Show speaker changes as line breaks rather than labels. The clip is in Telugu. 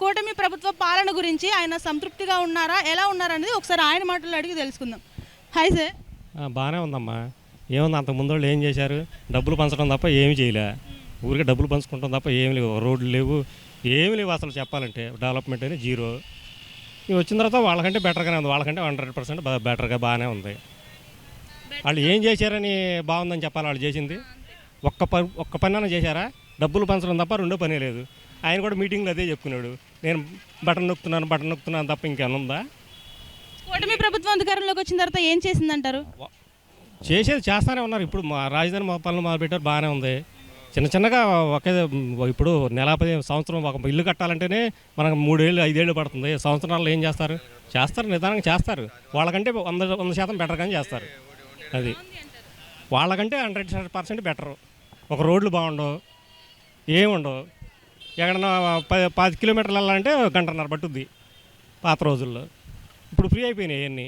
కూటమి ప్రభుత్వ పాలన గురించి ఆయన సంతృప్తిగా ఉన్నారా, ఎలా ఉన్నారనేది ఒకసారి ఆయన మాటల్లో అడిగి తెలుసుకుందాం. Hi sir.
బాగానే ఉందమ్మా. ఏముంది, అంతకు ముందు వాళ్ళు ఏం చేశారు? డబ్బులు పంచడం తప్ప ఏమి చేయలే. ఊరికే డబ్బులు పంచుకుంటాం తప్ప ఏమి లేవు. రోడ్లు లేవు, ఏమి లేవు. అసలు చెప్పాలంటే డెవలప్మెంట్ అనేది జీరో. ఇవి వచ్చిన తర్వాత వాళ్ళకంటే బెటర్గానే ఉంది. వాళ్ళకంటే 100% బెటర్గా బాగానే ఉంది. వాళ్ళు ఏం చేశారని బాగుందని చెప్పాలి. వాళ్ళు చేసింది ఒక్క పని చేశారా? డబ్బులు పంచడం తప్ప రెండో పనే లేదు. ఆయన కూడా మీటింగ్లో అదే చెప్పుకున్నాడు, నేను బటన్ నొక్కుతున్నాను తప్ప ఇంకేమైనా ఉందా?
కూటమి ప్రభుత్వం అధికారంలోకి వచ్చిన తర్వాత ఏం చేసిందంటారు?
చేసేది చేస్తూనే ఉన్నారు. ఇప్పుడు మా రాజధాని పనులు మొదలుపెట్టారు, బాగానే ఉంది. చిన్నగా ఇప్పుడు నెల 10 సంవత్సరం ఒక ఇల్లు కట్టాలంటేనే మనకు 3 ఏళ్ళు 5 ఏళ్ళు పడుతుంది. సంవత్సరాల్లో ఏం చేస్తారు? నిదానంగా చేస్తారు. వాళ్ళకంటే 100% బెటర్గానే చేస్తారు. అది వాళ్ళకంటే 100% బెటరు. ఒక రోడ్లు బాగుండవు, ఏముండవు. ఎక్కడన్నా 10 కిలోమీటర్లు వెళ్ళాలంటే 1.5 గంట పట్టుద్ది పాత రోజుల్లో. ఇప్పుడు ఫ్రీ అయిపోయినాయి అవన్నీ.